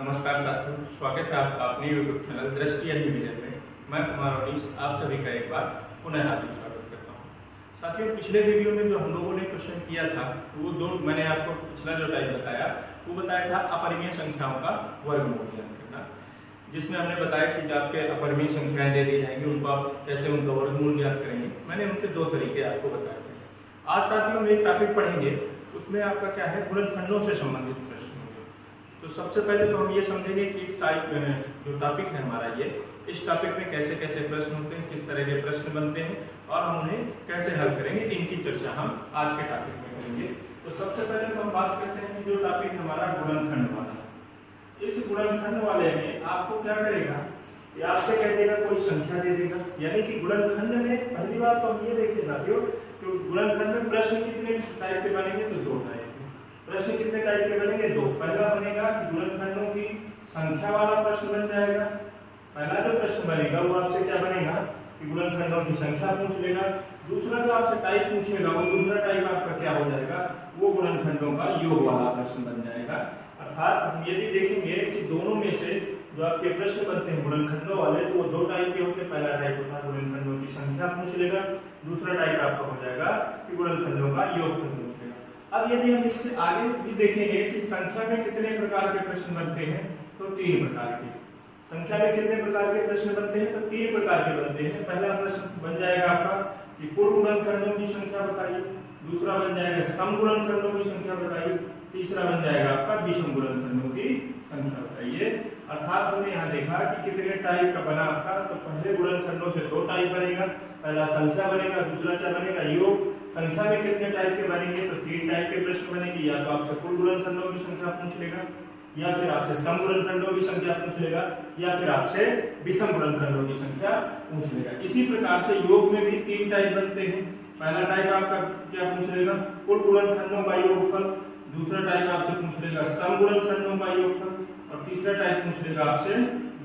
नमस्कार साथियों, स्वागत है आपका अपने YouTube चैनल दृष्टि एजुकेशन में। मैं कुमार अनीस आप सभी का एक बार पुनः हार्दिक स्वागत करता हूँ। साथियों, पिछले वीडियो में जो हम लोगों ने क्वेश्चन किया था वो दो, मैंने आपको पिछला जो टाइप बताया वो बताया था अपरिमेय संख्याओं का वर्गमूल ज्ञात करना, जिसमें हमने बताया कि जो आपके अपरिमेय संख्याएं दे दी जाएंगी उनको आप कैसे उनका वर्गमूल ज्ञात करेंगे। मैंने उनके दो तरीके आपको बताए थे। आज साथियों हम एक टॉपिक पढ़ेंगे, उसमें आपका क्या है, गुणनखंडों से संबंधित प्रश्न। तो सबसे पहले तो हम ये समझेंगे कि इस टाइप जो टॉपिक है हमारा ये, इस टॉपिक में कैसे कैसे प्रश्न होते हैं, किस तरह के प्रश्न बनते हैं और हम उन्हें कैसे हल करेंगे, इनकी चर्चा हम आज के टॉपिक में करेंगे। तो सबसे पहले तो हम बात करते हैं कि जो टॉपिक हमारा गुणनखंड वाला है, इस गुणनखंड वाले में आपको क्या करेगा, ये आपसे कह देगा कोई संख्या दे देगा। यानी कि गुणनखंड में पहली बात तो हम ये देखे जाते हो कि गुणनखंड में प्रश्न कितने टाइप के बनेंगे, तो दो टाइप। प्रश्न कितने टाइप के बनेंगे, दो। पहला बनेगा कि गुणनखंडों की संख्या वाला प्रश्न बन जाएगा। पहला जो प्रश्न बनेगा वो आपसे क्या बनेगा कि गुणनखंडों की संख्या पूछ लेगा। दूसरा जो आपसे टाइप पूछेगा वो दूसरा टाइप आपका क्या हो जाएगा, वो गुणनखंडों का योग वाला प्रश्न बन जाएगा। अर्थात हम यदि देखेंगे कि दोनों में से जो आपके प्रश्न बनते हैं गुणनखंडों वाले, तो वो दो टाइप के होते हैं। पहला टाइप होता है गुणनखंडों की संख्या पूछ लेगा, दूसरा टाइप आपका हो जाएगा कि गुणनखंडों का योग पूछ लेगा। अब यदि हम इससे आगे भी देखेंगे कि संख्या में कितने प्रकार के प्रश्न बनते हैं, तो तीन प्रकार के। संख्या में कितने प्रकार के प्रश्न बनते हैं, तो तीन प्रकार के बनते हैं। पहला प्रश्न बन जाएगा आपका कि पूर्ण गुणनखंडों की संख्या बताइए, दूसरा बन जाएगा सम गुणनखंडों की संख्या बताइए, तीसरा बन जाएगा आपका विषम गुणनखंडों की संख्या बताइए। अर्थात हमने यहाँ देखा कि कितने टाइप का बना आपका, तो पहले गुणनखंडों से दो टाइप बनेगा। पहला संख्या बनेगा, दूसरा क्या बनेगा, योग। संख्या में कितने टाइप के बनेंगे, तो तीन टाइप के प्रश्न बनेंगे। या तो आपसे कुल गुणनखंडों की संख्या पूछ लेगा, या फिर आपसे सम गुणनखंडों की संख्या पूछ लेगा, या फिर आपसे विषम गुणनखंडों की संख्या पूछ लेगा। इसी प्रकार से योग में भी तीन टाइप बनते हैं। पहला टाइप आपका क्या पूछ लेगा, कुल गुणनखंडों का योगफल। दूसरा टाइप आपसे पूछ लेगा सम गुणनखंडों का योगफल, और तीसरा टाइप पूछ लेगा आपसे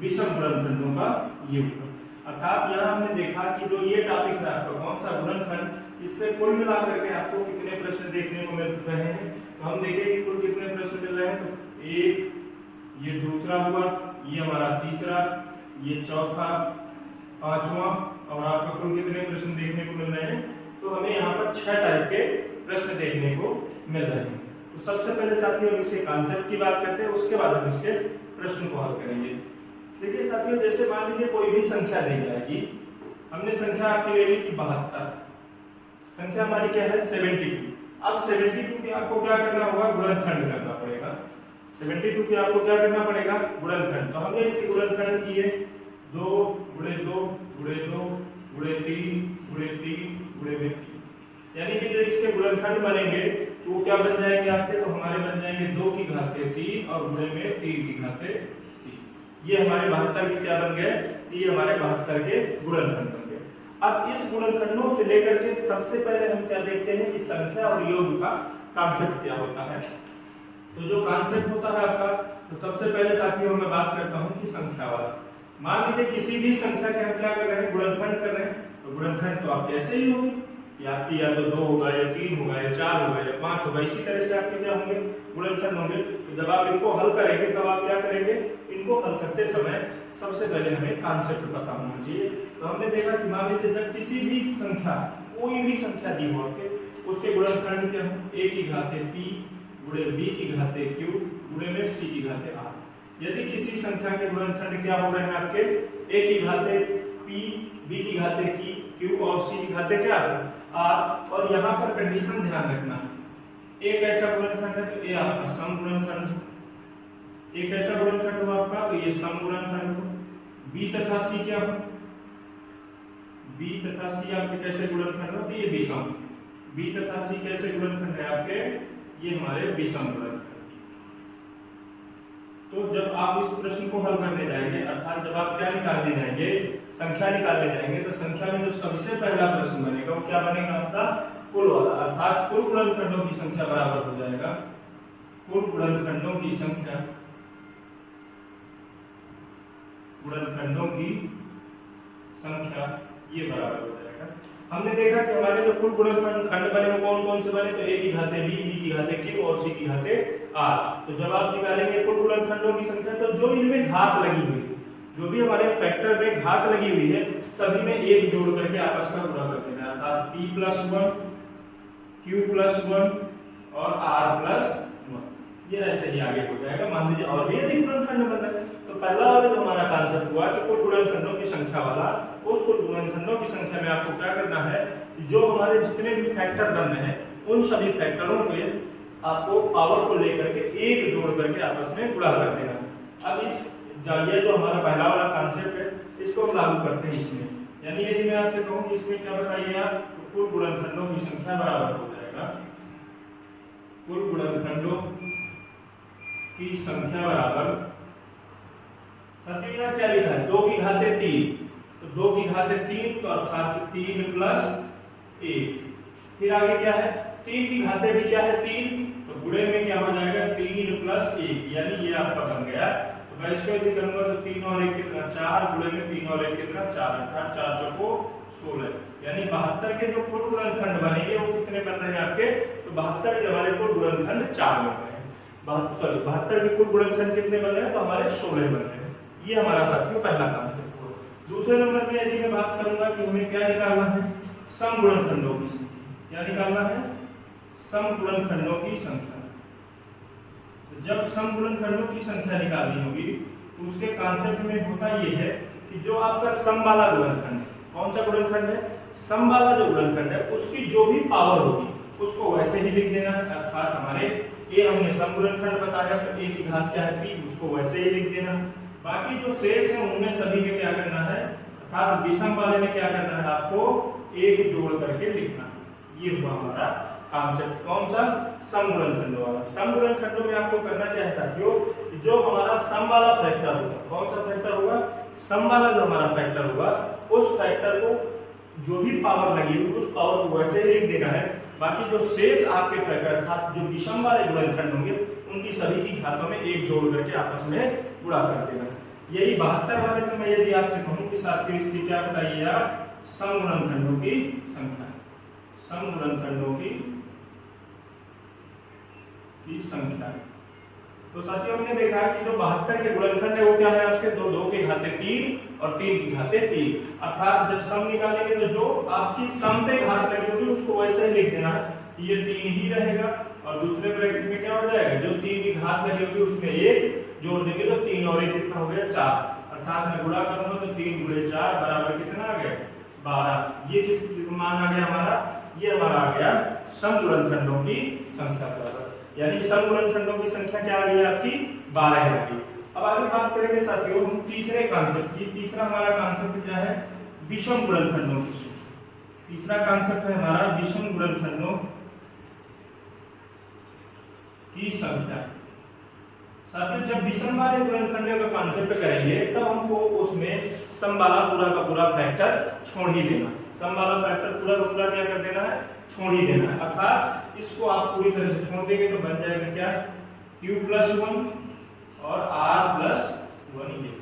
विषम गुणनखंडों का योगफल। अर्थात यहाँ हमने देखा कि जो ये टॉपिक है आपका कौन सा, गुणनखंड, इससे कुल मिलाकर के आपको कितने प्रश्न देखने को मिल रहे हैं। तो हम देखें कि कुल कितने प्रश्न मिल रहे हैं, तो एक, ये दूसरा हुआ, ये हमारा तीसरा, ये चौथा, पांचवा, और आपको कुल कितने प्रश्न देखने को मिल रहे हैं, तो हमें यहाँ पर 6 टाइप के प्रश्न देखने को मिल रहे हैं। तो सबसे पहले साथियों हम इसके कॉन्सेप्ट की बात करते हैं, उसके बाद हम इसके प्रश्न को हल करेंगे। देखिए साथियों, जैसे मान लीजिए कोई भी संख्या दी जाएगी, हमने संख्या आपकी ले ली कि 72, संख्या हमारी क्या है 72। अब 72 की आपको क्या करना होगा, गुणनखंड करना पड़ेगा। 72 की आपको क्या करना पड़ेगा, गुणनखंड। तो हमने इसके गुणनखंड किए 2 गुणे 2 गुणे 2 गुणे 3 गुणे 3 गुणे 3। यानी कि जो इसके गुणनखंड बनेंगे तो वो क्या बन जाएंगे आपके, तो हमारे बन जाएंगे 2 की घाते 3 और गुणे में 3 की घाते 3। ये हमारे 72 के क्या बन गए, ये हमारे 72 के गुणनखंड बन गए। अब इस गुणनखंडों से लेकर के सबसे पहले हम क्या देखते हैं कि संख्या और योग का कॉन्सेप्ट क्या होता है। तो जो कॉन्सेप्ट होता है आपका, तो सबसे पहले साथियों मैं बात करता हूं कि संख्या वाला। मान लीजिए किसी भी संख्या के हम क्या कर रहे हैं, गुणनखंड कर रहे हैं। तो गुणनखंड तो आप ऐसे ही होंगे, या आपकी या तो 2 होगा, या 3 होगा, या 4 होगा, या 5 होगा। इसी तरह से आपके क्या होंगे, गुणनखंड होंगे। तो जब आप इनको हल करेंगे तब आप क्या करेंगे, इनको हल करते समय सबसे पहले हमें कॉन्सेप्ट पता होना चाहिए। तो हमने देखा कि मान लीजिए जब किसी भी संख्या, कोई भी संख्या दी हो आपके, उसके गुणनखंड क्या हो, a की घाते p गुणे b की घाते q गुणे में c की घाते r। यदि किसी संख्या के गुणनखंड क्या हो रहे हैं आपके, a की घाते p, b की घाते q और c की घाते क्या r। और यहाँ पर कंडीशन ध्यान रखना, एक ऐसा गुणनखंड है तो ये आपका सम गुणनखंड, एक ऐसा गुणनखंड हो आपका तो ये सम गुणनखंड हो। b तथा c क्या हो, b तथा c आपके कैसे गुणनखंड हो, तो ये विषम। b तथा c कैसे गुणनखंड है आपके, ये हमारे विषम गुणनखंड। तो जब आप इस प्रश्न को हल करने जाएंगे, अर्थात जब आप क्या निकालने जाएंगे, संख्या निकालने जाएंगे, तो संख्या में जो सबसे पहला प्रश्न बनेगा वो क्या बनेगा आपका, कुल वाला। अर्थात कुल गुणनखंडों की संख्या बराबर हो जाएगा, कुल गुणनखंडों की संख्या, गुणनखंडों की संख्या ये बराबर हो जाएगा हमने देखा कि हमारे जो कुल गुणनखंड बने वो कौन कौन से बने, तो a की घाते b, b की घाते q और c की घाते r। तो जब आप निकालेंगे कुल गुणनखंडों की संख्या, तो जो इनमें घात लगी हुई है, जो भी हमारे फैक्टर में घात लगी हुई है, सभी में एक जोड़ करके आपस में गुणा कर देना, अर्थात p+1 q+1 और r+1, ये ऐसे ही आगे हो जाएगा। मान लीजिए और भी अधिक गुणनखंड बन रहा है, तो पहला वाला जो हमारा कांसेप्ट हुआ कि कुल गुणनखंडों की संख्या वाला, उस कुल गुणनखंडों की संख्या में आपको क्या करना है, जो हमारे जितने भी फैक्टर बन रहे हैं उन सभी फैक्टरों पे आपको पावर को लेकर के एक जोड़ करके आपस में गुणा कर देना। अब इस ये जो हमारा पहला वाला कांसेप्ट है, इसको हम लागू करते हैं इसमें। यानी यदि मैं आपसे कहूं कि इसमें क्या बताइए आप, तो कुल गुणनखंडों की संख्या बराबर हो जाएगा, कुल गुणनखंडों की संख्या बराबर, साथियों यहाँ क्या लिखा है, 2 की घाते 3, तो 2 की घाते 3, तो अर्थात 3 + 1। फिर आगे क्या है, 3 की घाते भी क्या है 3, तो गुणे में क्या हो जाएगा 3 + 1, यानी ये आपका बन गया। तो मैं इसको यदि करूंगा तो 3 और 1 कितना 4, गुणे में 3 और 1 कितना 4, अर्थात 4 चौको 16, यानी 72 के जो कुल गुणनखंड बनेंगे वो कितने बन रहे हैं आपके, तो 72 के हमारे कुल गुणनखंड 4 बन रहे हैं। 72 के कुल गुणनखंड कितने बन रहे हैं, तो हमारे 16 बन रहे हैं। ये हमारा साथियों पहला कांसेप्ट हुआ। दूसरे नंबर में यदि मैं बात करूंगा कि हमें क्या निकालना है, सम गुणनखंडों की संख्या। क्या निकालना है, सम गुणनखंडों की संख्या। तो जब सम गुणनखंडों की संख्या निकालनी होगी, तो उसके कांसेप्ट में होता यह है कि जो आपका सम वाला गुणनखंड है, कौन सा गुणनखंड है, सम वाला जो गुणनखंड है, उसकी जो भी पावर होगी उसको वैसे ही लिख देना है। अर्थात हमारे ए हमने सम गुणनखंड बताया, तो ए की घात क्या है p, उसको वैसे ही लिख देना। बाकी जो शेष है उनमें सभी में क्या करना है, अर्थात विषम वाले में क्या करना है, आपको एक जोड़ करके लिखना। ये हुआ हमारा कांसेप्ट, कौन सा, सम गुणनखंडों वाला। सम गुणनखंडों में आपको करना क्या है साथियों, जो हमारा सम वाला फैक्टर होगा, कौन सा फैक्टर होगा, सम वाला जो हमारा फैक्टर होगा, उस फैक्टर को जो भी पावर लगी हुई उस पावर को वैसे ही लिख देना है। बाकी जो शेष आपके फैक्टर अर्थात जो विषम वाले गुणनखंड होंगे उनकी सभी की घातों में एक जोड़ करके आपस में गुणा कर देना। यही 72 वाले में मैं यदि आपसे कहूं कि साथियों इसकी क्या बताइए आप, सम गुणनखंडों की संख्या, सम गुणनखंडों की संख्या। तो साथियों हमने देखा कि जो 72 के गुणनखंड है वो क्या है आपके, 2 के घाते 3 और 3 की घाते 3। अर्थात जब सम निकालेंगे तो जो आपकी सम पे घात लगी होगी उसको वैसे ही लिख देना है, ये 3 ही रहेगा। और दूसरे ब्रैकेट में क्या हो जाएगा, जो 3 की घात लगी होगी उसमें 1 जोड़ देंगे, तो 3 और 1 कितना हो गया 4। अर्थात मैं गुणा करूंगा तो 3 × 4 बराबर कितना आ गया 12। ये किस मान आ गया हमारा, ये हमारा आ गया सम गुणनखंडों की संख्या बराबर, यानी सम गुणनखंडों की संख्या क्या आ गई आपकी 12 आ गई। अब आगे बात करेंगे साथियों हम तीसरे कांसेप्ट की। तीसरा हमारा कांसेप्ट क्या है, विषम गुणनखंडों की। तीसरा कांसेप्ट है हमारा विषम गुणनखंडों की संख्या। साथियों जब विषम वाले गुणनखंडों का कांसेप्ट करेंगे तब हमको उसमें सम वाला पूरा का पूरा फैक्टर छोड़ ही देना। सम वाला फैक्टर पूरा का पूरा क्या कर देना है, छोड़ ही देना है। अर्थात इसको आप पूरी तरह से छोड़ देंगे तो बन जाएगा क्या, q+1 और r+1।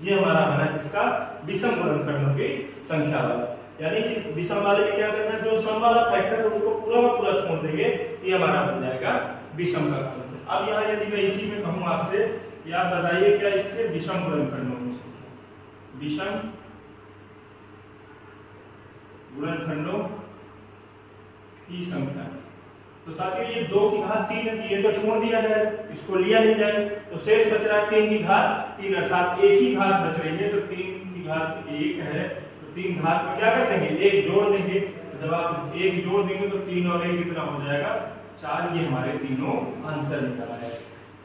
ये हमारा बना किसका, विषम गुणनखंडों की संख्या वाला। यानी कि विषम वाले में क्या करना है, जो सम वाला फैक्टर है उसको पूरा का पूरा छोड़ देंगे, ये हमारा बन जाएगा विषम का कांसेप्ट। अब यहाँ यदि मैं इसी में कहूँ आपसे, या आप बताइए क्या इसके विषम गुणनखंडों की संख्या, विषम गुणनखंडों की संख्या। तो साथियों ये 2 की घात 3 है, ये तो छोड़ दिया जाए, इसको लिया नहीं जाए, तो शेष बच रहा है 3 की घात 3, अर्थात एक ही घात बच रही है, तो 3 की घात 1 है, तो 3 घात में क्या कर देंगे, 1 जोड़ देंगे। जब आप 1 जोड़ देंगे तो 3 और 1 कितना हो जाएगा 4। ये हमारे तीनों आंसर निकला है।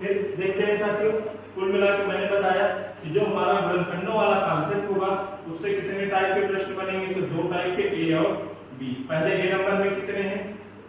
फिर देखते हैं साथियों, कुल मिलाकर मैंने बताया कि जो हमारा गुणनखंडों वाला कांसेप्ट होगा उससे कितने टाइप के प्रश्न बनेंगे, तो 2 टाइप के, ए और बी। पहले ए नंबर में कितने हैं,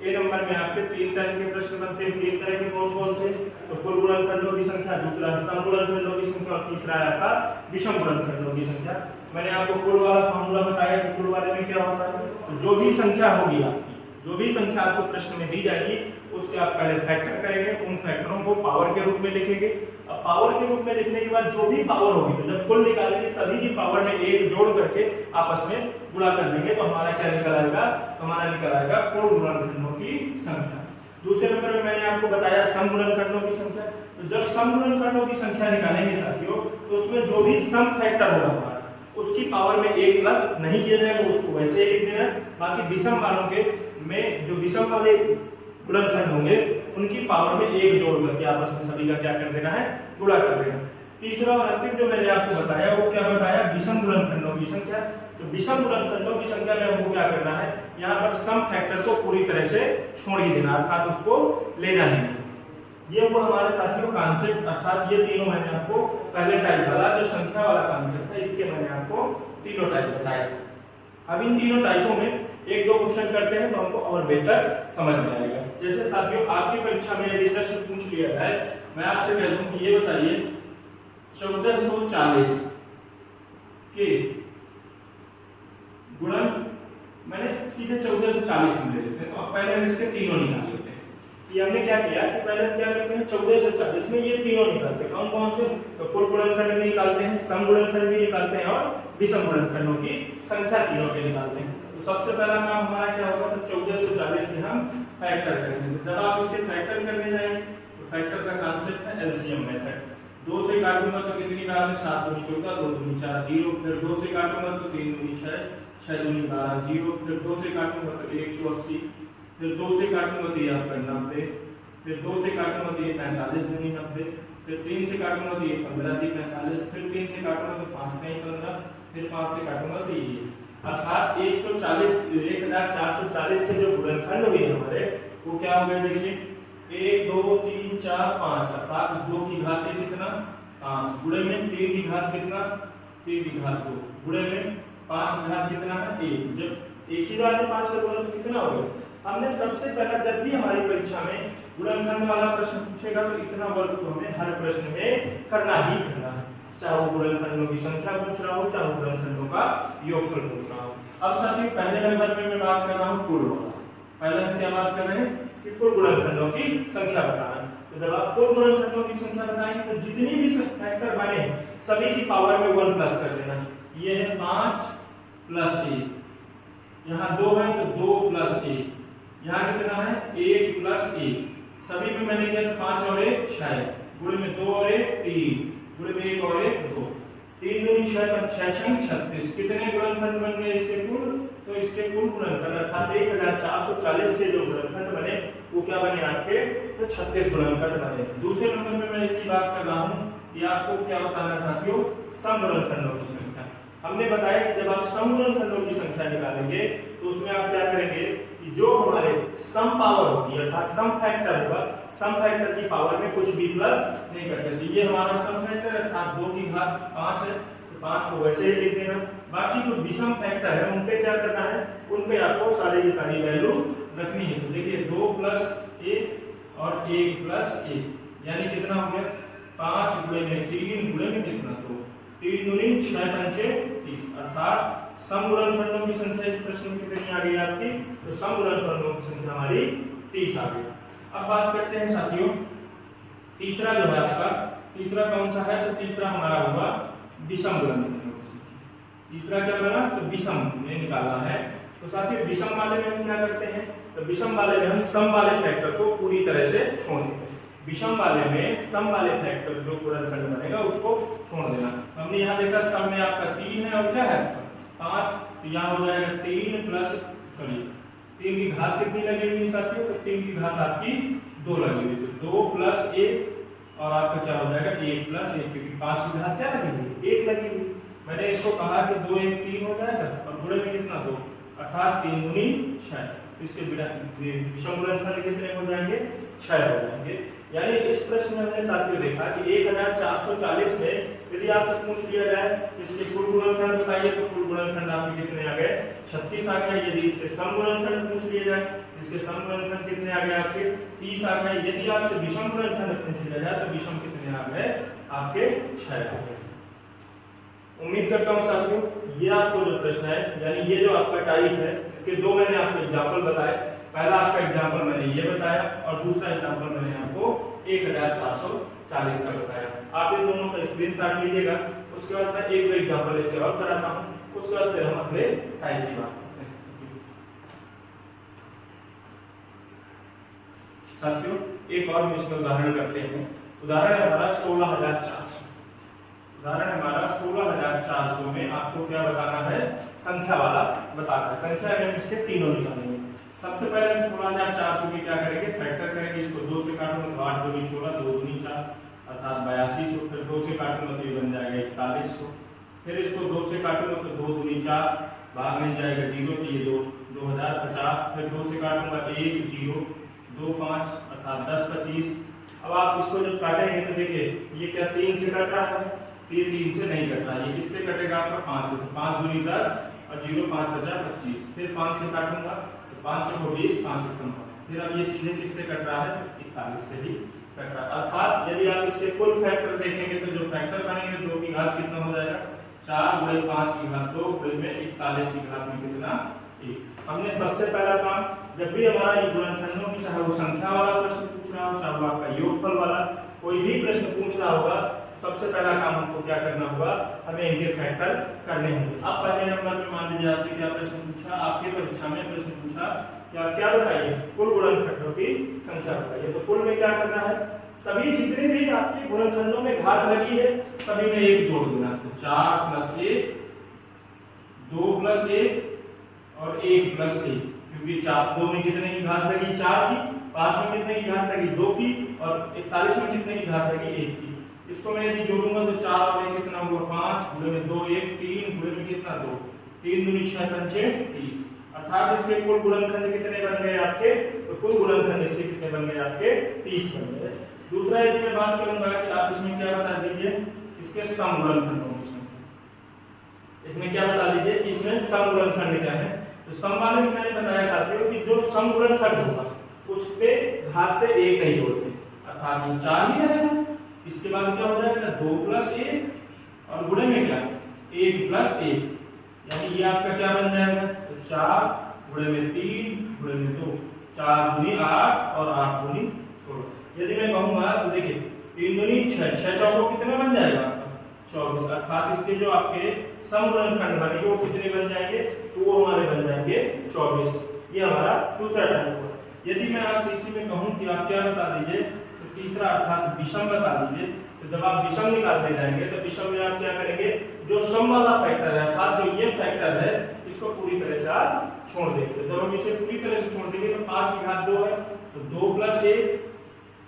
ए नंबर में आपके 3 तरह के प्रश्न बनते हैं। 3 तरह के कौन कौन से, तो कुल गुणनखंडों की संख्या, दूसरा सम गुणनखंडों की संख्या और तीसरा है आपका विषम गुणनखंडों की संख्या। मैंने आपको कुल वाला फार्मूला बताया कि कुल वाले में क्या होता है, तो जो भी संख्या होगी आपकी, जो भी संख्या आपको प्रश्न में दी जाएगी उसके आप पहले फैक्टर करेंगे, उन फैक्टरों को पावर के रूप में लिखेंगे। अब पावर के रूप में लिखने के बाद जो भी पावर होगी, तो जब कुल निकालेंगे सभी की पावर में एक जोड़ करके आपस में गुणा कर देंगे, तो हमारा क्या निकल आएगा, हमारा निकल आएगा कुल गुणनखंडों की संख्या। दूसरे नंबर में मैंने आपको बताया सम गुणनखंडों की संख्या। तो जब सम गुणनखंडों की संख्या निकालेंगे साथियों, तो उसमें जो भी सम फैक्टर होगा हमारा, उसकी पावर में एक प्लस नहीं किया जाएगा, उसको वैसे ही लिख देना। बाकी विषम वालों के में जो विषम वाले गुणनखंड होंगे उनकी पावर में एक जोड़ करके आपस में सभी का क्या कर देना है, गुणा कर देना। तीसरा और अंतिम जो मैंने आपको बताया वो क्या बताया, विषम गुणनखंडों की संख्या। तो विषम गुणनखंडों की संख्या में हमको क्या करना है, यहाँ पर सम फैक्टर को पूरी तरह से छोड़ ही देना, अर्थात उसको लेना ही नहीं। ये वो हमारे साथियों कॉन्सेप्ट, अर्थात ये तीनों मैंने आपको पहले टाइप वाला जो संख्या वाला कॉन्सेप्ट है, इसके मैंने आपको तीनों टाइप बताया। अब इन तीनों टाइपों में एक दो क्वेश्चन करते हैं तो हमको और बेहतर समझ में आएगा। जैसे साथियों आपकी परीक्षा में यदि प्रश्न पूछ लिया जाए, मैं आपसे कह दूं कि ये बताइए 1440 के गुणन, मैंने सीधे 1440 में ले लेते हैं। तो अब पहले हम इसके तीनों निकाल लेते हैं। ये हमने क्या किया कि पहले क्या करते हैं, 1440 में ये तीनों निकालते हैं। कौन कौन से, तो कुल गुणनखंड भी निकालते हैं, सम गुणनखंड भी निकालते हैं और विषम गुणनखंडों की संख्या तीनों के निकालते हैं। तो सबसे पहला काम हमारा क्या होगा, तो 1440 के हम फैक्टर करेंगे। जब आप इसके फैक्टर करने जाएंगे तो फैक्टर का कांसेप्ट है एलसीएम मेथड। 2 से काटूंगा तो कितनी बार में, 7 दूनी 14, 2 दूनी 4, 0। फिर 2 से काटूंगा तो 3 दूनी 6, 6 दूनी 12, 0। फिर 2 से काटूंगा तो 180, फिर 2 से काटूंगा तो ये आपका 90, फिर 2 से काटूंगा तो ये 45 दूनी 90, फिर 3 से काटूंगा तो ये 15 दी 45, फिर 3 से काटूंगा तो 5 नहीं 15, फिर 5 से काटूंगा तो ये, अर्थात 140 1440 के जो गुणनखंड हुए हमारे वो क्या हो गए, देखिए 1 2 3 4 5, अर्थात 2 की घात कितना 5, गुणे में 3 की घात कितना 3 की घात 2, गुणे में 5 की घात कितना है 1। जब एक ही बार में 5 का गुणा तो कितना हो गया। हमने सबसे पहला जब भी हमारी परीक्षा में गुणनखंड वाला प्रश्न पूछेगा तो इतना वर्ग तो हमें हर प्रश्न में करना ही करना है, चाहे वो गुणनखंडों की संख्या पूछ रहा हो, चाहे वो गुणनखंडों का योगफल पूछ रहा हो। अब साथियों पहले नंबर में मैं बात कर रहा हूँ कुल वाला। पहले हम क्या बात कर रहे हैं कि कुल गुणनखंडों की संख्या बताना है। तो जब आप कुल गुणनखंडों की संख्या बताएंगे तो जितनी भी फैक्टर बने सभी की पावर में 1 प्लस कर देना। ये है 5 प्लस 1, यहाँ 2 है तो 2 प्लस 1, यहाँ कितना है 1 प्लस 1, सभी में मैंने किया 5 और 1 6, गुणे में 2 और 1 3, गुणे में 1 और 1 2, 3 दूनी 6 पर 6 36। कितने गुणनखंड बन गए इसके कुल, तो इसके कुल गुणनखंड अर्थात 1440 के जो गुणनखंड बने वो क्या बने आपके, तो 36 गुणनखंड बने। दूसरे नंबर में मैं इसकी बात कर रहा हूँ कि आपको क्या बताना साथियों, सम गुणनखंडों की संख्या। हमने बताया कि जब आप सम गुणनखंडों की संख्या निकालेंगे तो उसमें आप क्या करेंगे कि जो हमारे सम पावर होगी अर्थात सम फैक्टर होगा, सम फैक्टर की पावर में कुछ भी प्लस नहीं करते। तो ये हमारा सम फैक्टर अर्थात 2 की घात 5 है, तो 5 को वैसे ही लिख देना। बाकी जो विषम फैक्टर है उन पे क्या करना है, उन पे आपको सारी की सारी वैल्यू रखनी है। तो देखिए 2 प्लस 1 और 1 प्लस 1, यानी कितना हो गया 5 गुणे में 3 गुणे में कितना 2, 3 दूनी 6 पंचे 30, अर्थात सम गुणनखंडों की संख्या इस प्रश्न में कितनी आ गई आपकी, तो सम गुणनखंडों की संख्या हमारी 30 आ गई। अब बात करते हैं साथियों तीसरा जो है आपका, तीसरा कौन सा है, तो तीसरा हमारा होगा विषम गुणनखंडों की संख्या। तीसरा क्या बना, तो विषम में निकालना है। तो साथियों विषम वाले में हम क्या करते हैं, तो विषम वाले में हम सम वाले फैक्टर को पूरी तरह से छोड़ देते हैं। विषम वाले में सम वाले फैक्टर जो गुणनखंड बनेगा उसको छोड़ देना। हमने यहाँ देखा सम में आपका 3 है और क्या है 5, तो यहाँ हो जाएगा 3 प्लस 3 की घात कितनी लगी हुई साथियों, तो 3 की घात आपकी 2 लगी हुई, तो 2 प्लस 1 और आपका क्या हो जाएगा 1 प्लस 1, क्योंकि 5 की घात क्या लगी हुई 1 लगी हुई। मैंने इसको कहा कि 2 1 3 हो जाएगा और गुणे में कितना 2, अर्थात 3 दूनी 6, इसके विषम गुणनखंड कितने हो जाएंगे 6 हो जाएंगे। यानी इस प्रश्न में हमने साथियों देखा कि 1440 में यदि आपसे पूछ लिया जाए इसके कुल गुणनखंड बताइए तो कुल गुणनखंड आपके कितने आ गए 36 आ गए। यदि इसके सम गुणनखंड पूछ लिए जाए इसके सम गुणनखंड कितने आ गए आपके 30 आ गए। यदि आपसे विषम गुणनखंड पूछ लिया जाए तो विषम कितने आ गए आपके 6 आ गए। उम्मीद करता हूं साथियों ये आपको जो प्रश्न है यानी ये जो आपका टाइप है इसके दो मैंने आपको एग्जांपल बताए। पहला आपका एग्जांपल मैंने ये बताया और दूसरा एग्जांपल मैंने आपको 1440 का बताया। आप इन दोनों का स्क्रीनशॉट लीजिएगा। उसके बाद मैं एक दो एग्जांपल इसके और कराता हूँ, उसके बाद फिर हम अगले टाइप की बात करते हैं। साथियों एक और हम इसमें उदाहरण करते हैं। उदाहरण है हमारा 16,400। उदाहरण हमारा 16,400 में आपको क्या बताना है, संख्या वाला बताना है। संख्या में इसके तीनों निकालेंगे। सबसे पहले हम 16,400 की क्या करेंगे, फैक्टर करेंगे। इसको 2 से काटूंगा तो 8 दूनी 16, 2 दूनी 4 अर्थात 8200। फिर 2 से काटूंगा तो ये बन जाएगा 4100। फिर इसको 2 से काटूंगा तो 2 दूनी 4, भाग में जाएगा 0 तो ये 2050। फिर 2 से काटूंगा 1 0 2 5 अर्थात 10 25। अब आप इसको जब काटेंगे तो देखिए ये क्या 3 से कट रहा है, ये 3 से नहीं कट रहा, ये किससे कटेगा आपका 5 से। 5 दूनी 10 और 0 5 बचा 25। फिर 5 से काटूंगा तो 5 चौको 20, 5 एकम 5। फिर अब ये सीधे किससे कट रहा है, 41 से ही कट रहा है। अर्थात यदि आप इसके कुल फैक्टर देखेंगे तो जो फैक्टर बनेंगे 2 की घात कितना हो जाएगा, 4 गुणे 5 की घात 2 गुणे में 41 की घात में कितना 1। हमने सबसे पहला काम, जब भी हमारा ये गुणनखंडों की चाहे वो संख्या वाला प्रश्न पूछ रहा हो, चाहे वो आपका योगफल वाला कोई भी प्रश्न पूछ रहा होगा, सबसे पहला काम हमको क्या करना होगा, हमें इनके फैक्टर करने होंगे। अब पहले नंबर पे मान लीजिए आपसे क्या प्रश्न पूछा, आपके परीक्षा में प्रश्न पूछा क्या क्या बताइए, कुल गुणनखंडों की संख्या बताइए। तो कुल में क्या करना है, सभी जितने भी आपके गुणनखंडों में घात लगी है सभी में 1 जोड़ देना। तो 4 + 1 2 + 1 और 1 + 1, क्योंकि 2 में कितने की घात लगी, 4 की, 5 में कितने की घात लगी, 2 की, और 41 में कितने की घात लगी, 1 की। इसको मैं यदि जोड़ूंगा तो 4 और 1 कितना हुआ 5, गुणे में 2 1 3, गुणे में कितना 2, 3 दूनी 6 पंचे 30। अर्थात इसके कुल गुणनखंड कितने बन गए आपके, तो कुल गुणनखंड इसके कितने बन गए आपके 30 बन गए। दूसरा यदि मैं बात करूंगा कि आप इसमें क्या बता दीजिए, इसके सम गुणनखंडों की संख्या। इसमें क्या बता दीजिए कि इसमें सम गुणनखंड क्या है। तो सम वाले में मैंने बताया साथियों कि जो सम गुणनखंड होगा उस पे घात पे 1 नहीं जोड़ते, अर्थात ये 4 ही रहेगा। इसके बाद क्या हो जाएगा 2 + 1 और गुणे में क्या 1 + 1, यानी ये आपका क्या बन जाएगा, तो 4 गुणे में 3 गुणे में 2, 4 दूनी 8 और 8 दूनी 16। यदि मैं कहूंगा तो देखिए 3 दूनी 6, 6 चौको कितना बन जाएगा 24। अर्थात इसके जो आपके सम गुणनखंड बनेंगे वो कितने बन जाएंगे, तो वो हमारे बन जाएंगे 24। ये हमारा दूसरा टाइप हुआ। यदि मैं आपसे इसी में कहूं कि आप क्या बता दीजिए, तो तीसरा अर्थात विषम बता दीजिए। तो जब आप विषम निकालने जाएंगे तो विषम में आप क्या करेंगे, जो सम वाला फैक्टर है अर्थात जो ये फैक्टर है इसको पूरी तरह से आप छोड़ देंगे। जब हम इसे पूरी तरह से छोड़ देंगे तो 5 की घात 2 है, तो 2 + 1,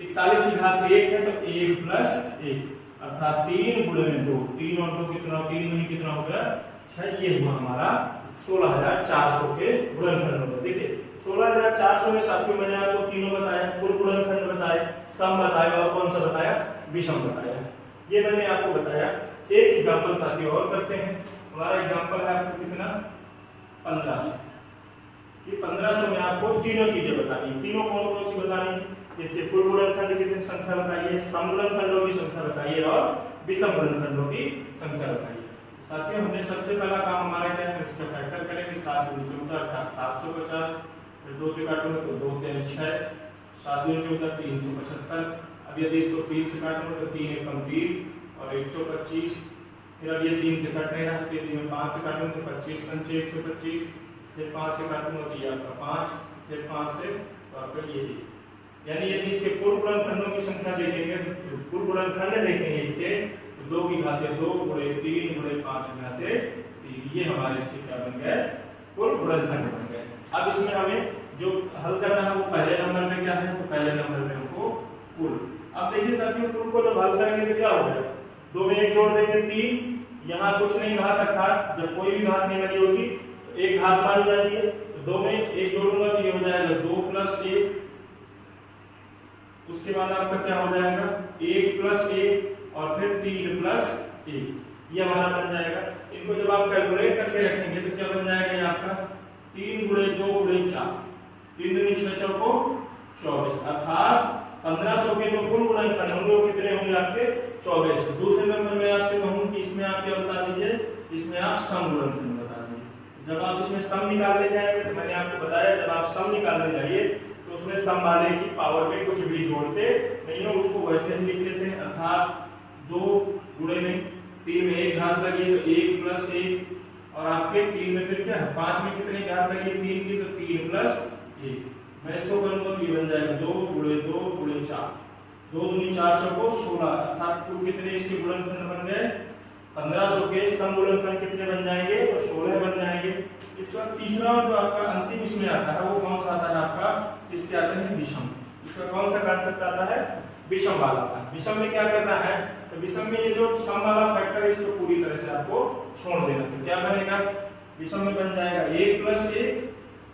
41 की घात 1 है, तो 1 + 1 अर्थात 3 गुणे में 2, 3 और 2 कितना, 3 में कितना हो गया 6। ये हुआ हमारा 16,400 के गुणनखंड होगा। देखिए 16,400 में साथियों मैंने आपको तीनों बताया, कुल गुणनखंड बताए, सम बताया और कौन सा बताया, विषम बताया। ये मैंने आपको बताया। एक एग्जांपल साथियों और करते हैं। हमारा एग्जांपल है आपको कितना 1500। ये 1500 में आपको तीनों चीजें बतानी है। तीनों कौन कौन सी बतानी है, इसके कुल गुणनखंड की संख्या बताइए, सम गुणनखंडों की संख्या बताइए और विषम गुणनखंडों की संख्या बताइए। साथियों हमने सबसे पहला काम हमारा क्या है, इसका फैक्टर करेंगे। 7 × 14 अर्थात 750। फिर 2 से काटूंगा तो 2 × 3 6, 7 × 14 375। अब यदि इसको 3 से काटूंगा तो 3 एकम 3 और 125। फिर अब ये 3 से कट नहीं रहा, तो यदि मैं 5 से काटूंगा तो 25 पंचे 125। फिर 5 से काटूंगा तो ये आपका 5, फिर 5 से तो आपका ये, यानी यदि इसके कुल गुणनखंडों की संख्या देखेंगे तो कुल गुणनखंड देखेंगे इसके तो 2 की घात 2 गुणे 3 गुणे 5 की घात 3। ये हमारे इसके क्या बन गए, कुल गुणनखंड बन गए। अब इसमें हमें जो हल करना है वो पहले नंबर में क्या है, तो पहले नंबर में हमको कुल। अब देखिए साथियों कुल को जब हल करेंगे तो क्या हो जाएगा, 2 में 1 जोड़ देंगे 3, यहाँ कुछ नहीं घात अर्थात जब कोई भी घात नहीं लगी होगी तो एक घात मानी जाती है। तो 2 में 1 जोड़ूंगा तो ये हो जाएगा 2 + 1। उसके बाद आपका क्या हो जाएगा 1 + 1 और फिर 3 + 1, ये हमारा बन जाएगा। इनको जब आप कैलकुलेट करके रखेंगे तो क्या बन जाएगा, ये आपका 3 × 2 × 4, 3 दूनी 6 चौको 24। अर्थात 1500 के जो कुल गुणनखंड होंगे वो कितने होंगे आपके 24। दूसरे नंबर में आपसे कहूं कि इसमें आप क्या बता दीजिए, इसमें आप सम गुणनखंड बता दीजिए। जब आप इसमें सम निकालने जाएंगे तो मैंने आपको बताया जब आप सम निकालने जाइए तो उसमें सम वाले की पावर में कुछ भी जोड़ते नहीं हो, उसको वैसे ही लिख लेते हैं। अर्थात 2 गुणे में 3 में 1 घात लगी तो 1 प्लस 1 और आपके 3 में फिर क्या है 5 में कितनी घात लगी 3 की तो 3 प्लस 1। मैं इसको करूंगा तो ये बन जाएगा 2 गुणे 4 2 दूनी 4 चौको 16 अर्थात कुल कितने इसके गुणनखंड बन गए 1500 के सम गुणनखंड कितने बन जाएंगे तो 16 बन जाएंगे। इसका तीसरा जो आपका अंतिम इसमें आता है वो कौन सा आता है आपका इसके आते हैं विषम। इसका कौन सा कांसेप्ट आता है विषम वाला आता है। विषम में क्या करना है तो विषम में ये जो सम वाला फैक्टर है इसको पूरी तरह से आपको छोड़ देना। तो क्या बनेगा विषम में बन जाएगा 1 प्लस 1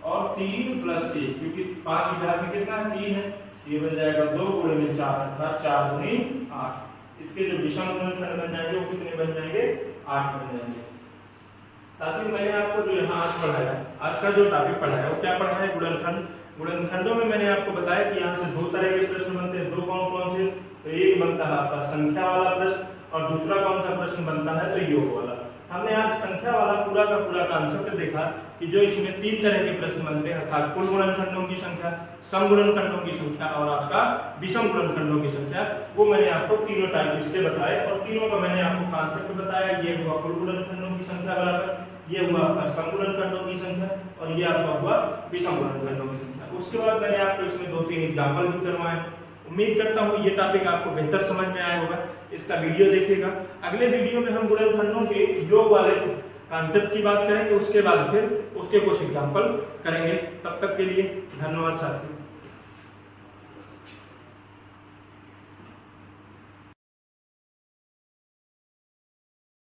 और 3 प्लस 1 क्योंकि 5 की घात में कितना 3 है ये बन जाएगा 2 गुणे में 4 अर्थात 4 गुणे 8। इसके जो विषम गुणनखंड बन जाएंगे वो कितने बन जाएंगे 8 बन जाएंगे। साथियों मैंने आपको जो यहाँ आज पढ़ाया आज का जो टॉपिक पढ़ाया वो क्या पढ़ा है गुणनखंड। गुणनखंडों में मैंने आपको बताया कि यहाँ से 2 तरह के प्रश्न बनते हैं। 2 कौन कौन से तो एक बनता है आपका संख्या वाला प्रश्न और दूसरा कौन सा प्रश्न बनता है तो योग वाला। हमने आज संख्या वाला पूरा का पूरा कांसेप्ट देखा कि जो इसमें 3 तरह के प्रश्न बनते हैं अर्थात कुल गुणनखंडों की संख्या सम गुणनखंडों की संख्या और आपका विषम गुणनखंडों की संख्या वो मैंने आपको तीनों टाइप इसके बताए और तीनों का मैंने आपको कांसेप्ट बताया। ये हुआ कुल गुणनखंडों की संख्या बराबर ये हुआ आपका सम गुणनखंडों की संख्या और ये आपका हुआ विषम गुणनखंडों की संख्या। उसके बाद मैंने आपको इसमें 2-3 एग्जाम्पल भी करवाए। उम्मीद करता हूँ ये टॉपिक आपको बेहतर समझ में आया होगा। इसका वीडियो देखिएगा। अगले वीडियो में हम गुणनखंडों के योग वाले कॉन्सेप्ट की बात करेंगे उसके बाद फिर उसके कुछ एग्जाम्पल करेंगे। तब तक के लिए धन्यवाद साथियों।